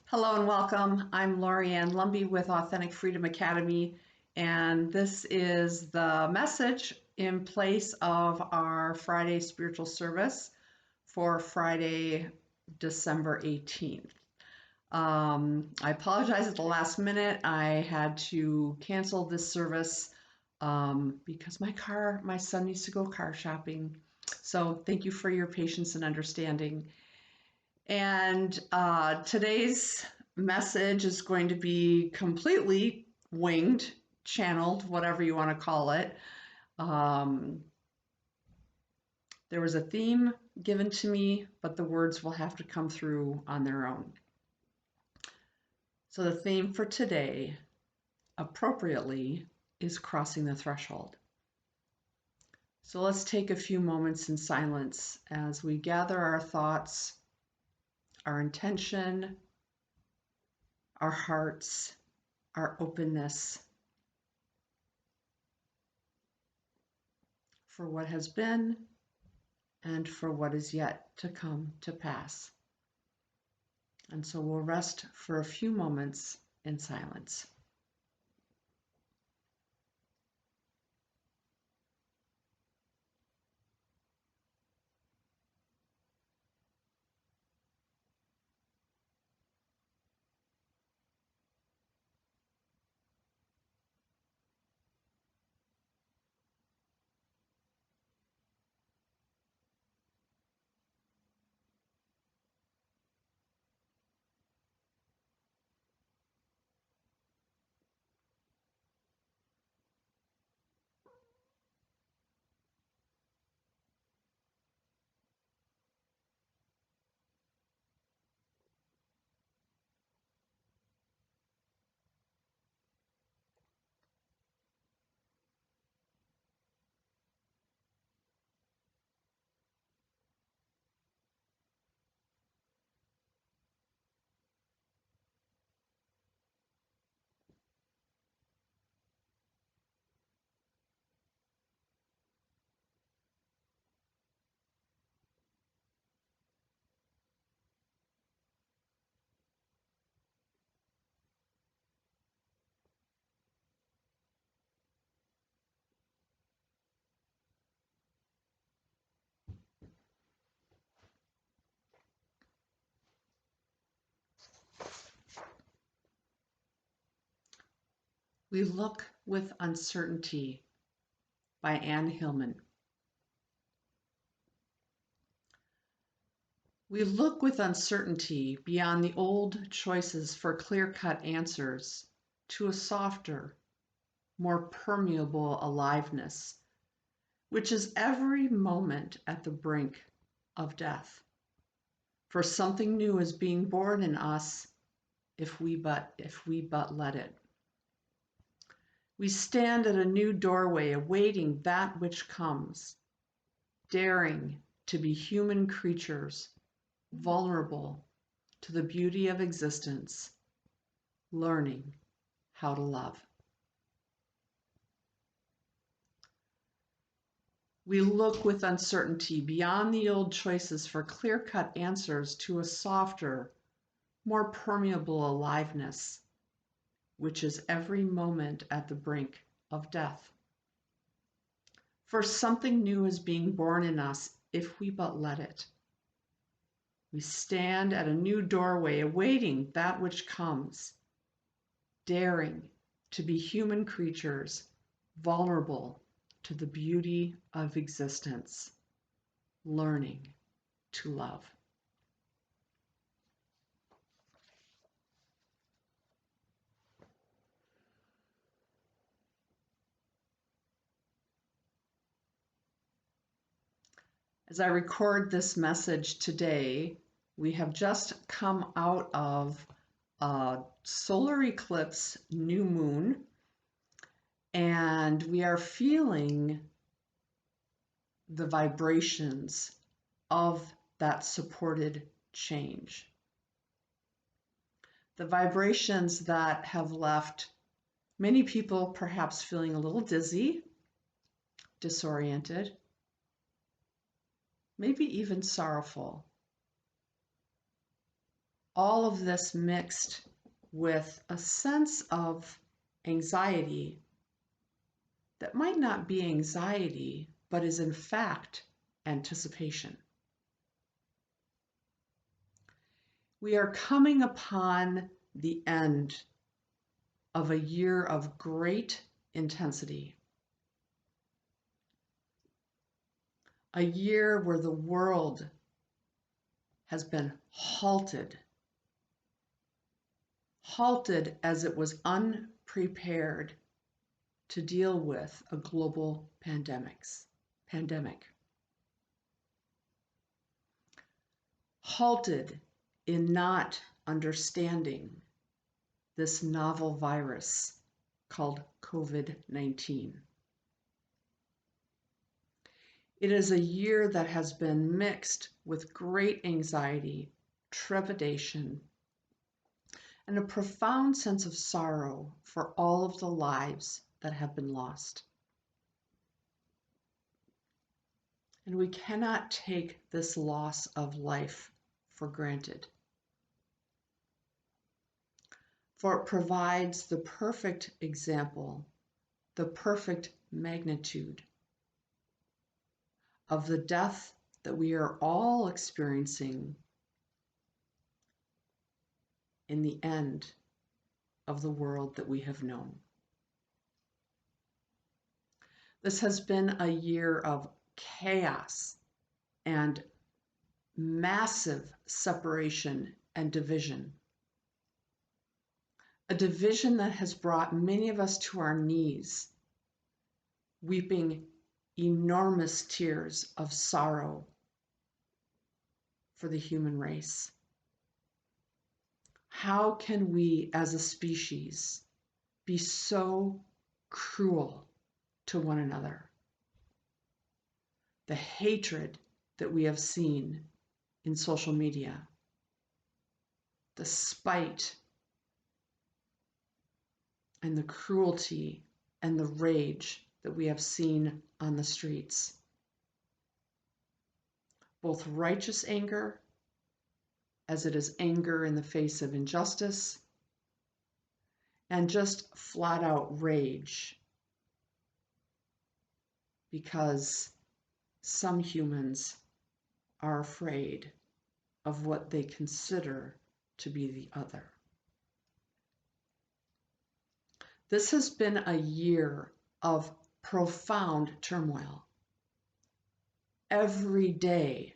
Hello and welcome. I'm Lorianne Lumby with Authentic Freedom Academy, and this is the message in place of our Friday spiritual service for Friday, December 18th. I apologize at the last minute. I had to cancel this service because my son needs to go car shopping. So thank you for your patience and understanding. And today's message is going to be completely winged, channeled, whatever you want to call it. Um, there was a theme given to me, but the words will have to come through on their own. So the theme for today, appropriately, is crossing the threshold. So let's take a few moments in silence as we gather our thoughts, our intention, our hearts, our openness for what has been and for what is yet to come to pass. And so we'll rest for a few moments in silence. We Look with Uncertainty by Anne Hillman. We look with uncertainty beyond the old choices for clear-cut answers to a softer, more permeable aliveness, which is every moment at the brink of death. For something new is being born in us if we but let it. We stand at a new doorway awaiting that which comes, daring to be human creatures, vulnerable to the beauty of existence, learning how to love. We look with uncertainty beyond the old choices for clear-cut answers to a softer, more permeable aliveness, which is every moment at the brink of death. For something new is being born in us if we but let it. We stand at a new doorway awaiting that which comes, daring to be human creatures, vulnerable to the beauty of existence, learning to love. As I record this message today, we have just come out of a solar eclipse new moon, and we are feeling the vibrations of that supported change. The vibrations that have left many people perhaps feeling a little dizzy, disoriented, maybe even sorrowful. All of this mixed with a sense of anxiety that might not be anxiety, but is in fact anticipation. We are coming upon the end of a year of great intensity. A year where the world has been halted as it was unprepared to deal with a global pandemic. Halted in not understanding this novel virus called COVID-19. It is a year that has been mixed with great anxiety, trepidation, and a profound sense of sorrow for all of the lives that have been lost. And we cannot take this loss of life for granted, for it provides the perfect example, the perfect magnitude of the death that we are all experiencing in the end of the world that we have known. This has been a year of chaos and massive separation and division. A division that has brought many of us to our knees, weeping enormous tears of sorrow for the human race. How can we as a species be so cruel to one another? The hatred that we have seen in social media, the spite and the cruelty and the rage that we have seen on the streets. Both righteous anger, as it is anger in the face of injustice, and just flat out rage because some humans are afraid of what they consider to be the other. This has been a year of profound turmoil. Every day,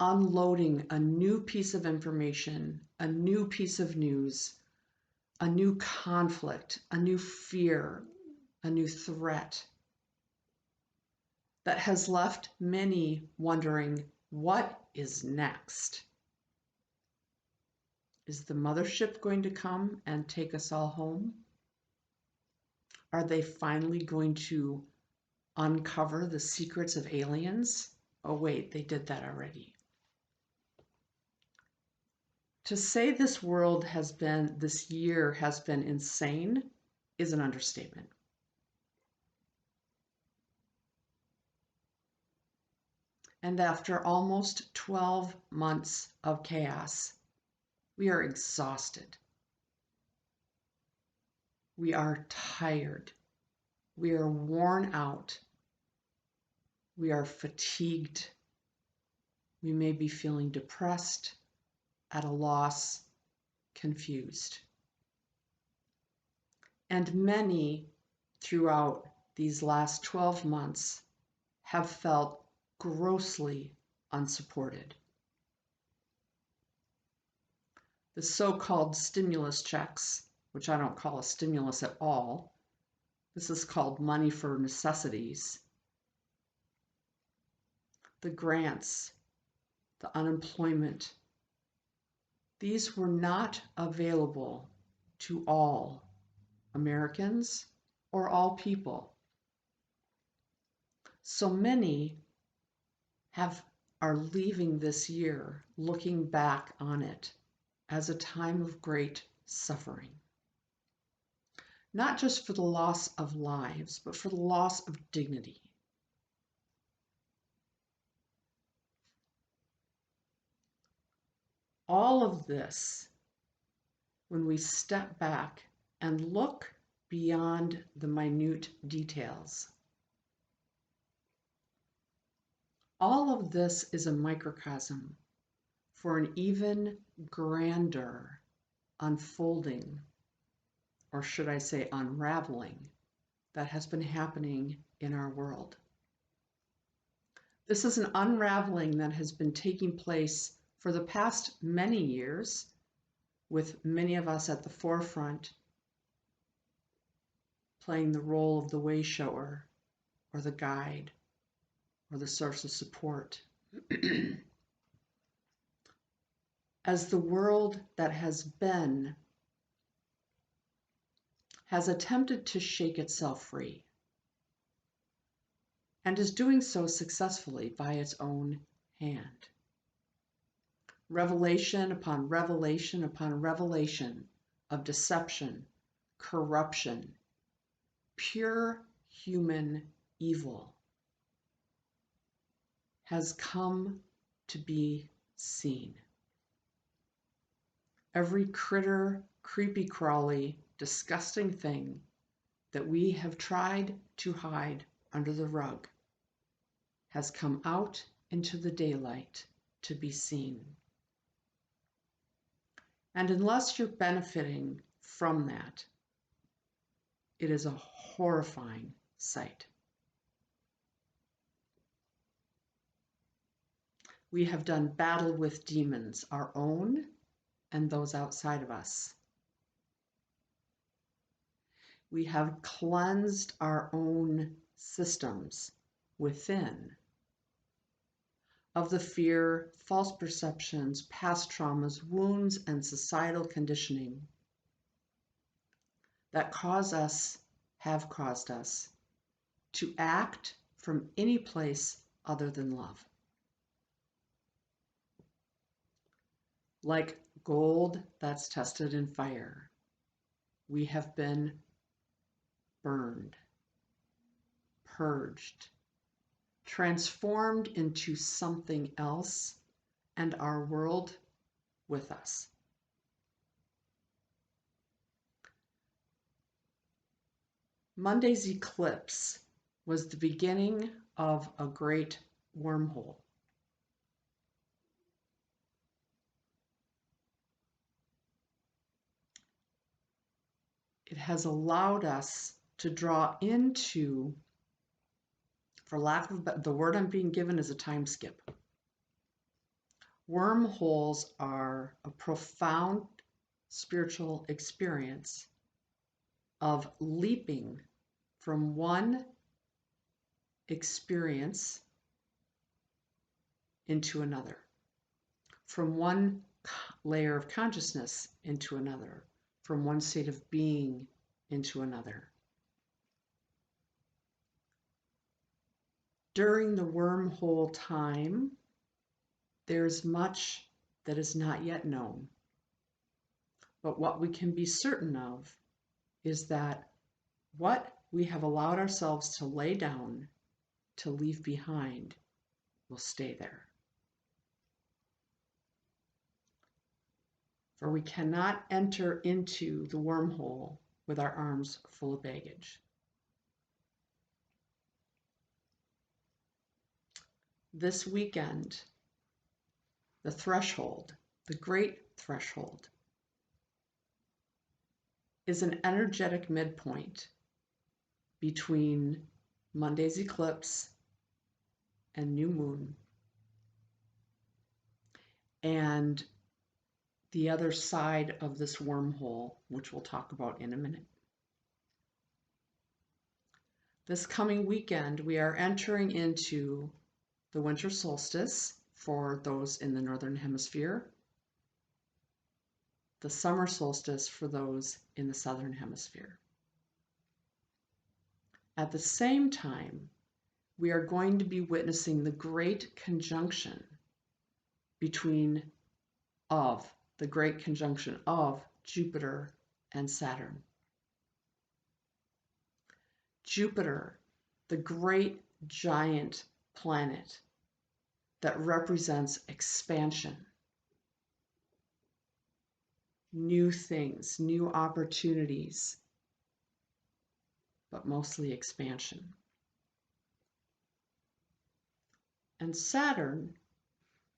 unloading a new piece of information, a new piece of news, a new conflict, a new fear, a new threat that has left many wondering, what is next? Is the mothership going to come and take us all home? Are they finally going to uncover the secrets of aliens? Oh wait, they did that already. To say this year has been insane is an understatement. And after almost 12 months of chaos, we are exhausted. We are tired. We are worn out. We are fatigued. We may be feeling depressed, at a loss, confused. And many throughout these last 12 months have felt grossly unsupported. The so-called stimulus checks, which I don't call a stimulus at all, this is called money for necessities. The grants, the unemployment, these were not available to all Americans or all people. So many are leaving this year looking back on it as a time of great suffering. Not just for the loss of lives, but for the loss of dignity. All of this when we step back and look beyond the minute details. All of this is a microcosm for an even grander unfolding, or should I say unraveling, that has been happening in our world. This is an unraveling that has been taking place for the past many years, with many of us at the forefront playing the role of the way shower, or the guide, or the source of support. As the world that has been has attempted to shake itself free, and is doing so successfully by its own hand. Revelation upon revelation upon revelation of deception, corruption, pure human evil has come to be seen. Every critter, creepy crawly, disgusting thing that we have tried to hide under the rug has come out into the daylight to be seen. And unless you're benefiting from that, it is a horrifying sight. We have done battle with demons, our own and those outside of us. We have cleansed our own systems within of the fear, false perceptions, past traumas, wounds, and societal conditioning that have caused us to act from any place other than love. Like gold that's tested in fire, we have been burned, purged, transformed into something else, and our world with us. Monday's eclipse was the beginning of a great wormhole. It has allowed us to draw into, for lack of the word I'm being given is a time skip. Wormholes are a profound spiritual experience of leaping from one experience into another, from one layer of consciousness into another, from one state of being into another. During the wormhole time, there's much that is not yet known. But what we can be certain of is that what we have allowed ourselves to lay down, to leave behind, will stay there. For we cannot enter into the wormhole with our arms full of baggage. This weekend, the threshold, the great threshold, is an energetic midpoint between Monday's eclipse and new moon, and the other side of this wormhole, which we'll talk about in a minute. This coming weekend, we are entering into the winter solstice for those in the Northern Hemisphere, the summer solstice for those in the Southern Hemisphere. At the same time, we are going to be witnessing the great conjunction of Jupiter and Saturn. Jupiter, the great giant planet that represents expansion, new things, new opportunities, but mostly expansion. And Saturn,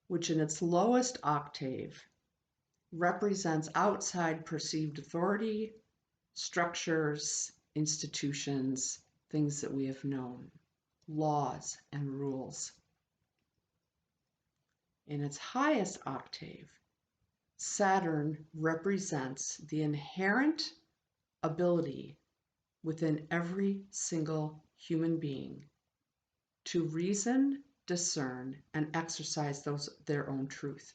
which in its lowest octave represents outside perceived authority, structures, institutions, things that we have known, laws and rules. In its highest octave, Saturn represents the inherent ability within every single human being to reason, discern, and exercise their own truth.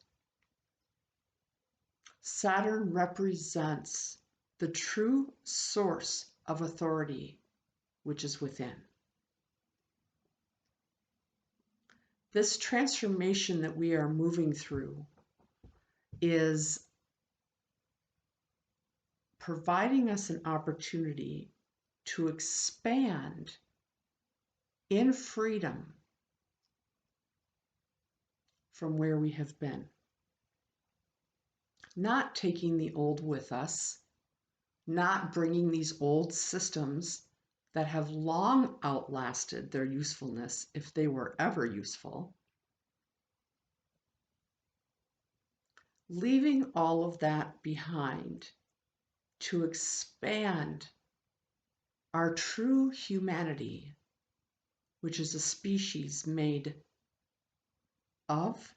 Saturn represents the true source of authority, which is within. This transformation that we are moving through is providing us an opportunity to expand in freedom from where we have been. Not taking the old with us, not bringing these old systems that have long outlasted their usefulness, if they were ever useful. Leaving all of that behind to expand our true humanity, which is a species made of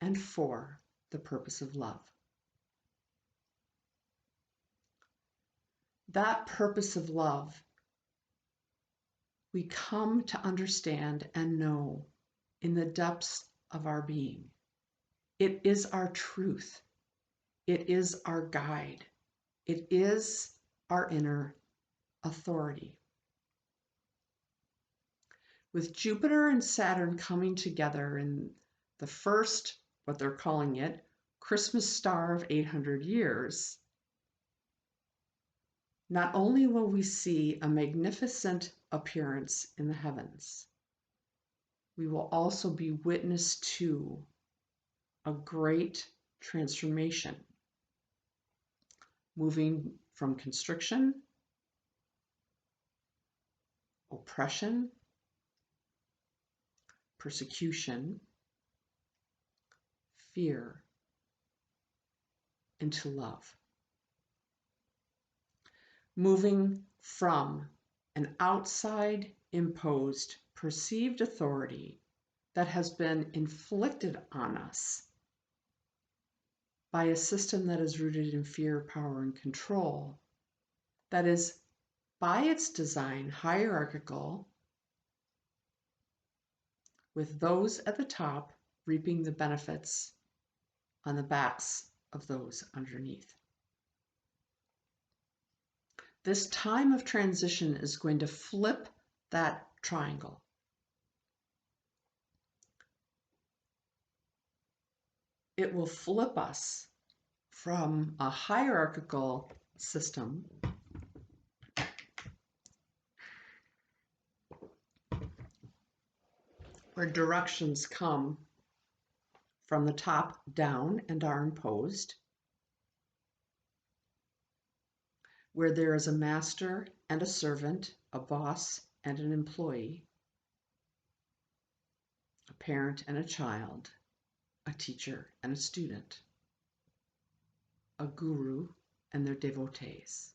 and for the purpose of love. That purpose of love we come to understand and know in the depths of our being. It is our truth. It is our guide. It is our inner authority. With Jupiter and Saturn coming together in the first, what they're calling it, Christmas star of 800 years, not only will we see a magnificent appearance in the heavens, we will also be witness to a great transformation, moving from constriction, oppression, persecution, fear, into love. Moving from an outside imposed perceived authority that has been inflicted on us by a system that is rooted in fear, power, and control, that is by its design hierarchical, with those at the top reaping the benefits on the backs of those underneath. This time of transition is going to flip that triangle. It will flip us from a hierarchical system where directions come from the top down and are imposed, where there is a master and a servant, a boss and an employee, a parent and a child, a teacher and a student, a guru and their devotees.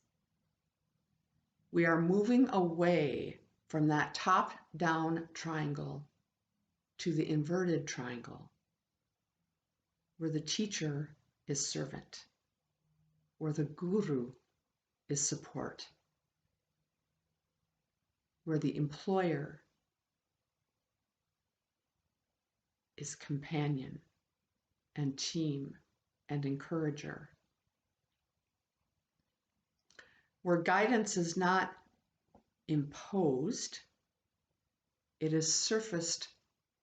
We are moving away from that top-down triangle to the inverted triangle, where the teacher is servant, where the guru is support, where the employer is companion and team and encourager, where guidance is not imposed, it is surfaced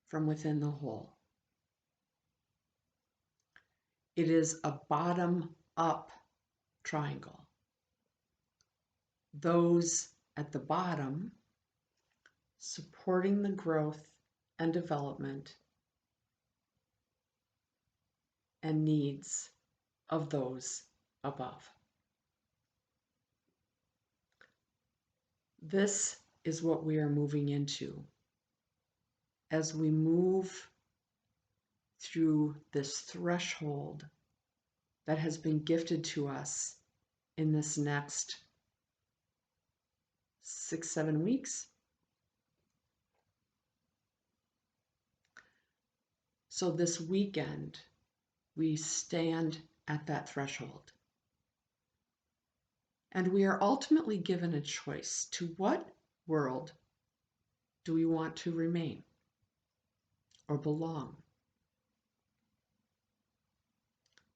from within the whole. It is a bottom-up triangle. Those at the bottom supporting the growth and development and needs of those above. This is what we are moving into as we move through this threshold that has been gifted to us in this next 6-7 weeks. So this weekend, we stand at that threshold. And we are ultimately given a choice. To what world do we want to remain or belong?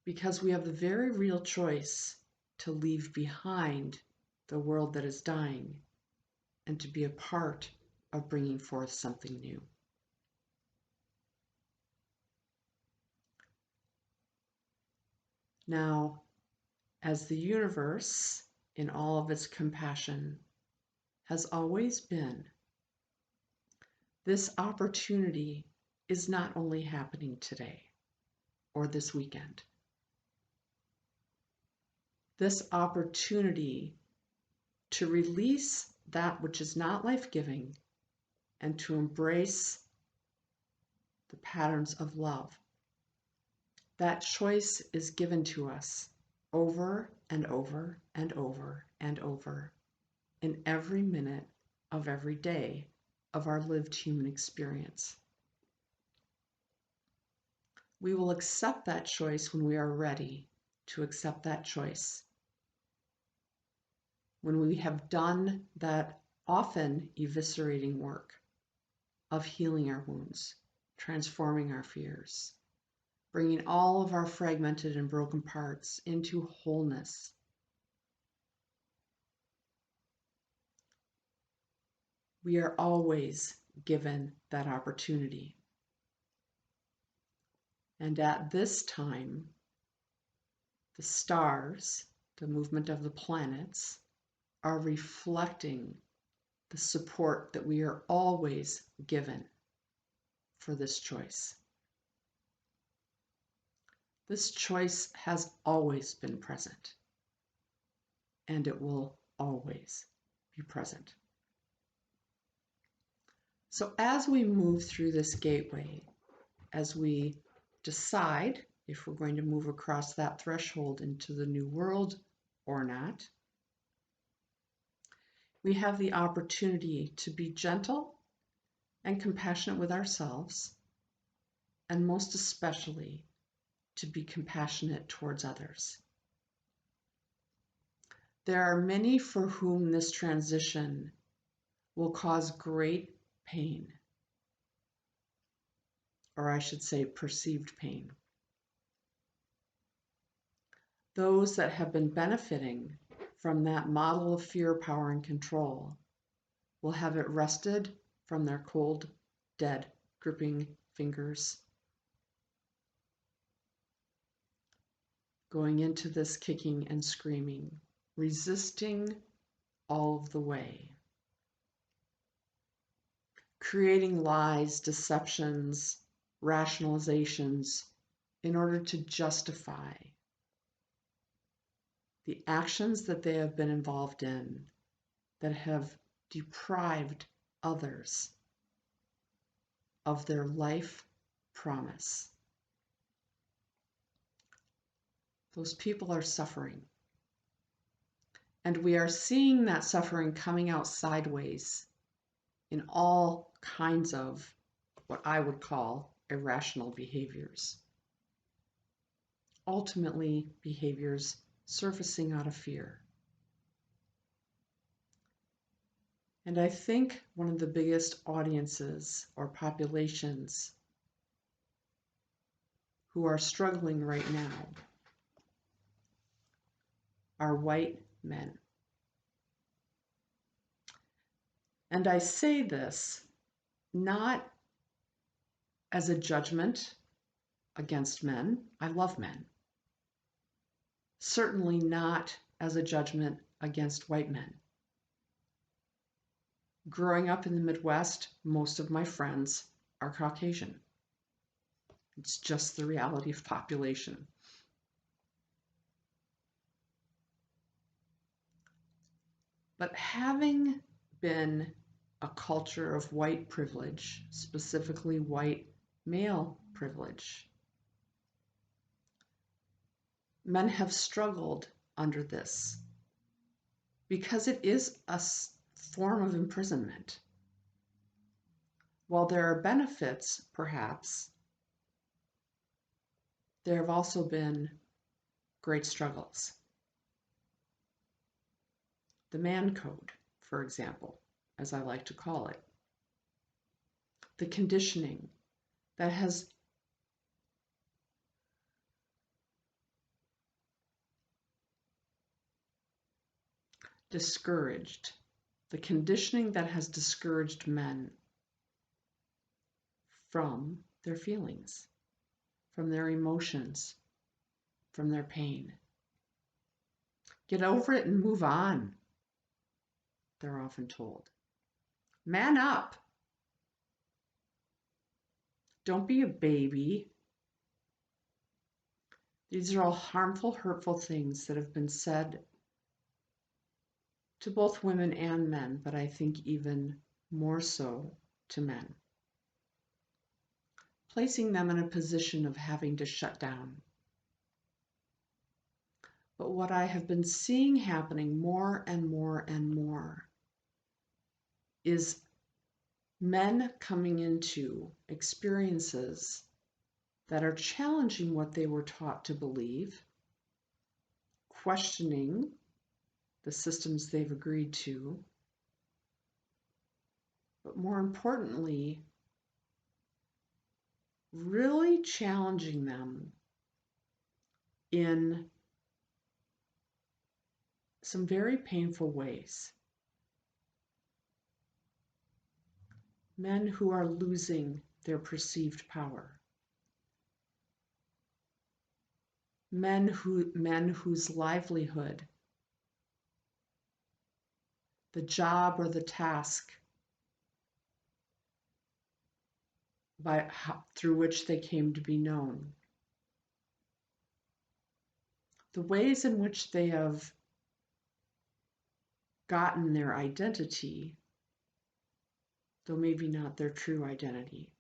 Because we have the very real choice to leave behind the world that is dying and to be a part of bringing forth something new. Now, as the universe, in all of its compassion, has always been, this opportunity is not only happening today or this weekend. This opportunity to release that which is not life-giving and to embrace the patterns of love. That choice is given to us over and over and over and over in every minute of every day of our lived human experience. We will accept that choice when we are ready to accept that choice. When we have done that often eviscerating work of healing our wounds, transforming our fears, bringing all of our fragmented and broken parts into wholeness. We are always given that opportunity. And at this time, the stars, the movement of the planets, are reflecting the support that we are always given for this choice. This choice has always been present, and it will always be present. So as we move through this gateway, as we decide if we're going to move across that threshold into the new world or not, we have the opportunity to be gentle and compassionate with ourselves, and most especially to be compassionate towards others. There are many for whom this transition will cause great pain, or I should say perceived pain. Those that have been benefiting from that model of fear, power, and control will have it wrested from their cold, dead, gripping fingers. Going into this kicking and screaming, resisting all of the way. Creating lies, deceptions, rationalizations in order to justify the actions that they have been involved in that have deprived others of their life promise. Those people are suffering. And we are seeing that suffering coming out sideways in all kinds of what I would call irrational behaviors. Ultimately, behaviors surfacing out of fear. And I think one of the biggest audiences or populations who are struggling right now are white men. And I say this not as a judgment against men. I love men. Certainly not as a judgment against white men. Growing up in the Midwest, most of my friends are Caucasian. It's just the reality of population. But having been a culture of white privilege, specifically white male privilege, men have struggled under this because it is a form of imprisonment. While there are benefits, perhaps, there have also been great struggles. The man code, for example, as I like to call it, the conditioning that has discouraged, the conditioning that has discouraged men from their feelings, from their emotions, from their pain. Get over it and move on, they're often told. Man up. Don't be a baby. These are all harmful, hurtful things that have been said to both women and men, but I think even more so to men, placing them in a position of having to shut down. But what I have been seeing happening more and more and more is men coming into experiences that are challenging what they were taught to believe, questioning the systems they've agreed to, but more importantly, really challenging them in some very painful ways. Men who are losing their perceived power. Men whose livelihood, the job or the task through which they came to be known, the ways in which they have gotten their identity, though maybe not their true identity.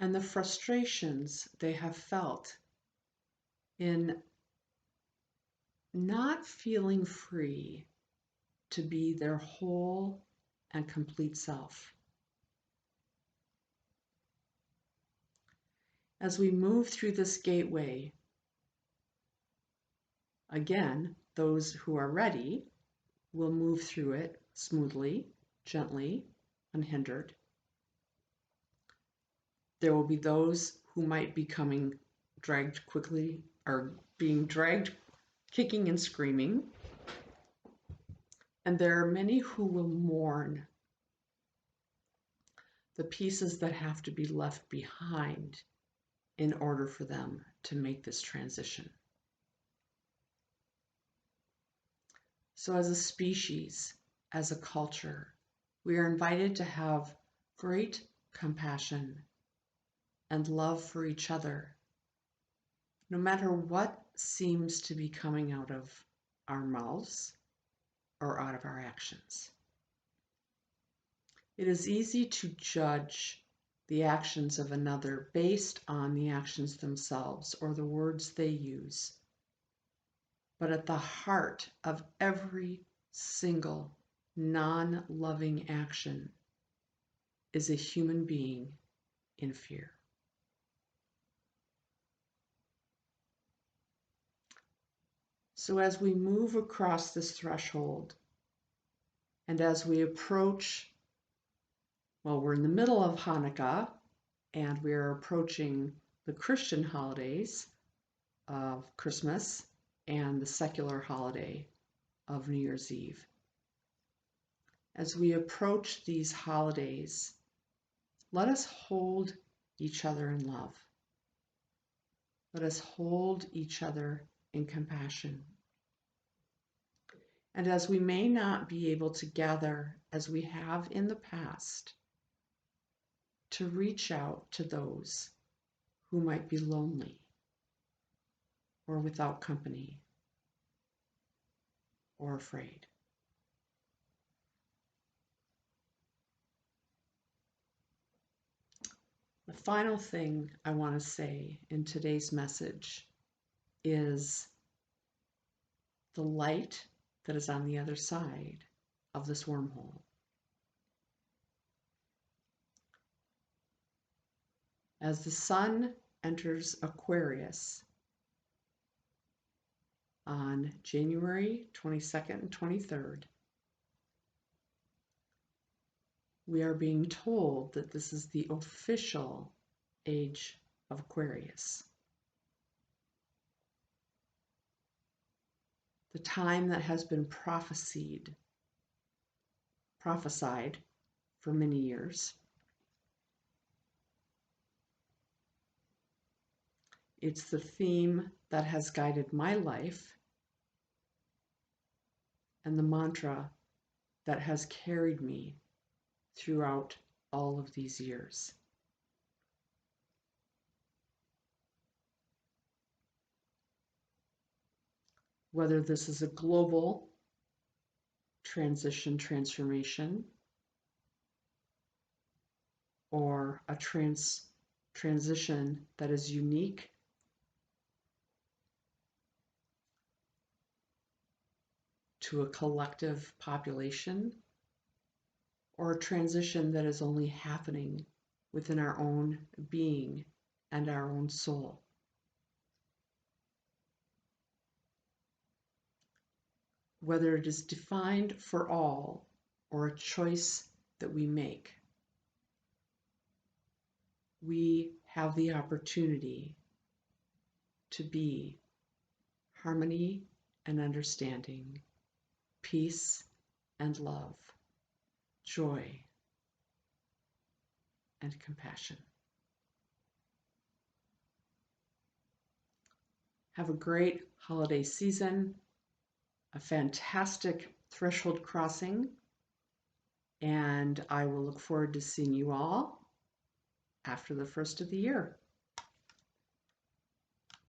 And the frustrations they have felt in not feeling free to be their whole and complete self. As we move through this gateway, again, those who are ready will move through it smoothly, gently, unhindered. There will be those who might be coming dragged quickly, or being dragged kicking and screaming. And there are many who will mourn the pieces that have to be left behind in order for them to make this transition. So as a species, as a culture, we are invited to have great compassion and love for each other, no matter what seems to be coming out of our mouths or out of our actions. It is easy to judge the actions of another based on the actions themselves or the words they use. But at the heart of every single non-loving action is a human being in fear. So as we move across this threshold, and as we approach, well, we're in the middle of Hanukkah, and we are approaching the Christian holidays of Christmas and the secular holiday of New Year's Eve. As we approach these holidays, let us hold each other in love. Let us hold each other in compassion. And as we may not be able to gather as we have in the past, to reach out to those who might be lonely or without company, or afraid. The final thing I want to say in today's message is the light that is on the other side of this wormhole. As the sun enters Aquarius on January 22nd and 23rd, we are being told that this is the official age of Aquarius. The time that has been prophesied for many years. It's the theme that has guided my life and the mantra that has carried me throughout all of these years. Whether this is a global transformation, or a transition that is unique to a collective population, or a transition that is only happening within our own being and our own soul. Whether it is defined for all or a choice that we make, we have the opportunity to be harmony and understanding, peace and love, joy and compassion. Have a great holiday season, a fantastic threshold crossing, and I will look forward to seeing you all after the first of the year.